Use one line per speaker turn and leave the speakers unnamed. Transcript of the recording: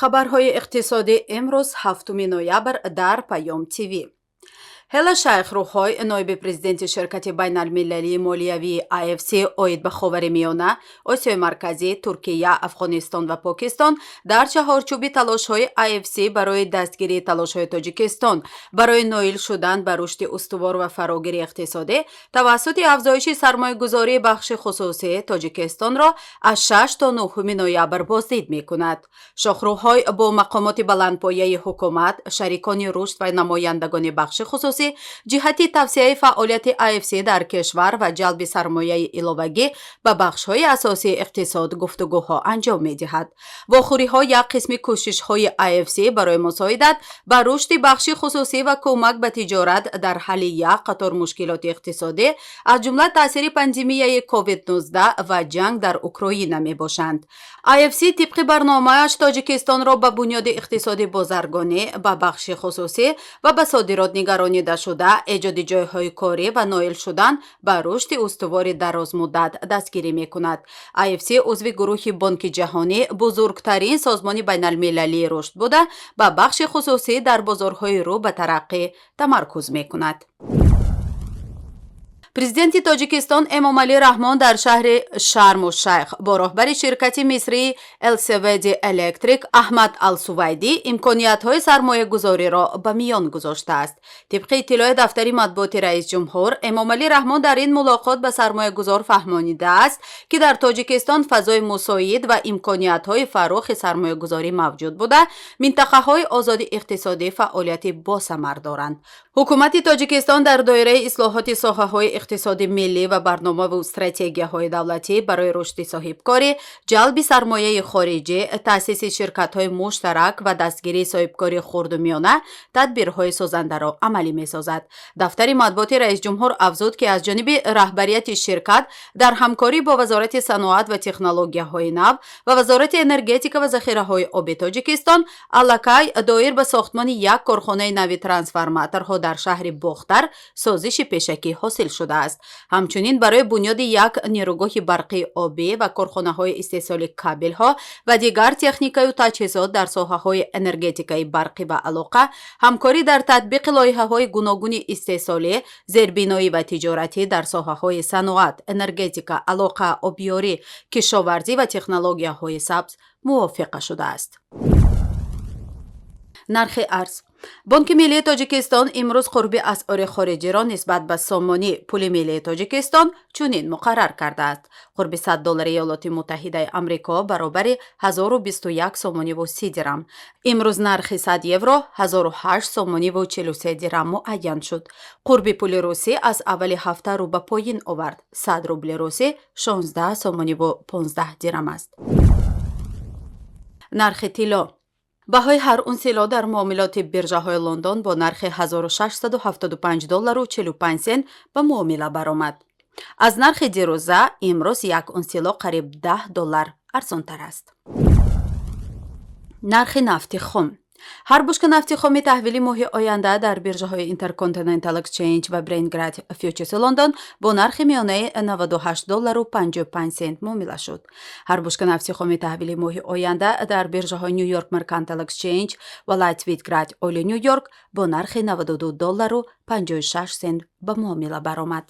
хабарҳои иқтисодӣ имрӯз 7 ноябр дар Паём ТВ. ҳела шайх Рӯҳой, ноиби президенти ширкати байналмилалии молиявии IFC оид ба Ховаримиёна, Осиёи Марказӣ, Туркия, Афғонистон ва Покистон дар чаҳорчӯби талошҳои IFC барои дастгирии талошҳои Тоҷикистон барои ноил шудан ба рушди устувор ва фарогирии иқтисодӣ тавассути афзоиши сармоягузории бахши хусусии Тоҷикистонро аз 6 то 9 ноябр боздид мекунад. Шохрӯҳой бо мақомоти баландпояи ҳукумат, шарикони рушд ва намояндагони бахши хусусӣ ҷиҳати тавсеяи фаъолияти IFC дар кишвар ва ҷалби сармояи иловагӣ ба бахшҳои асосии иқтисод гуфтугӯҳо анҷом медиҳад. Вохӯриҳо як қисми кӯшишҳои IFC барои мусоидат ба рушди бахши хусусӣ ва кӯмак ба тиҷорат дар ҳалли як қатор мушкилоти иқтисодӣ аз ҷумла таъсири пандемияи COVID-19 ва ҷанг дар Украина мебошанд. IFC тибқи барномааш Тоҷикистонро ба бунёди иқтисоди бозаргонӣ, ба бахши хусусӣ ва ба содирот нигаронида шуда эҷоди ҷойҳои корӣ ва ноил шудан ба рушди устувори дарозмуддат дастгирӣ мекунад. IFC узви гурӯҳи Бонки ҷаҳонӣ, бузургтарин созмони байналмилалии рушд буда, ба бахши хусусӣ дар бозорҳои рӯ ба тараққӣ тамаркуз мекунад. Президенти Тоҷикистон Эмомалӣ Раҳмон дар шаҳри Шарму Шайх бо роҳбари ширкати мисрии Elsevedi Electric Аҳмад Алсувайдӣ имкониятҳои сармоягузориро ба миён гузоштааст. Тибқи иттилои дафтари матбуоти раис ҷумҳур, Эмомалӣ Раҳмон дар ин мулоқот ба сармоягузор фаҳмонидааст, ки дар Тоҷикистон фазои мусоид ва имкониятҳои фарохи сармоягузорӣ мавҷуд буда, минтақаҳои озоди иқтисодӣ фаъолияти босамар доранд. ҳукумати Тоҷикистон дар доираи ислоҳоти соҳаҳои иқтисоди миллӣ ва барномаву стратегияҳои давлатӣ барои рушди соҳибкорӣ, ҷалби сармояи хориҷӣ, таъсиси ширкатҳои муштарак ва дастгирии соҳибкори хурду миёна тадбирҳои созандаро амалӣ месозад. Дафтари матбуоти раис ҷумҳур афзуд, ки аз ҷониби раҳбарияти ширкат дар ҳамкорӣ бо Вазорати саноат ва технологияҳои нав ва Вазорати энергетика ва захираҳои оби Тоҷикистон аллакай доир ба сохтмони як корхонаи нави трансформаторҳо дар шаҳри Бохтар созиши пешакӣ ҳосил шудааст. Ҳамчунин барои бунёди як нерӯгоҳи барқии обӣ ва корхонаҳои истеҳсоли кабелҳо ва дигар техникаю таҷҳизот дар соҳаҳои энергетикаи барқӣ ва алоқа, ҳамкорӣ дар татбиқи лоиҳаҳои гуногуни истеҳсолӣ, зербиноӣ ва тиҷоратӣ дар соҳаҳои саноат, энергетика, алоқа, обёрӣ, кишоварзӣ ва технологияҳои сабз мувофиқа шудааст. нархи арз. Бонки Миллии Тоҷикистон имрӯз қурби асъори хориҷиро нисбат ба сомонӣ пули миллии Тоҷикистон чунин муқаррар кардааст. қурби $100 Иёлоти Муттаҳидаи Амрико баробари 1021 сомониву 30 дирам. имрӯз нархи 100 евро 1008 сомониву 43 дирам муайян шуд. қурби пули русӣ аз аввали ҳафта рӯ ба поин овард. 100 рубли русӣ 16 сомониву 15 дирам аст. нархи тилло. баҳои ҳар унси тилло дар муомилоти биржаҳои Лондон бо нархи $1675.45 ба муомила баромад. аз нархи дирӯза имрӯз як унси тилло қариб $10 арзонтар аст. нархи нафти хом. ҳар бушка нафти хоми таҳвили моҳи оянда дар биржаҳои Intercontinental Exchange ва Brent Futures Лондон бо нархи миёнаи $98.55 муомила шуд. ҳар бушка нафти хоми таҳвили моҳи оянда дар биржаҳои New York Mercantile Exchange ва Lightweight Oil New York бо нархи $92.56 ба муомила баромад.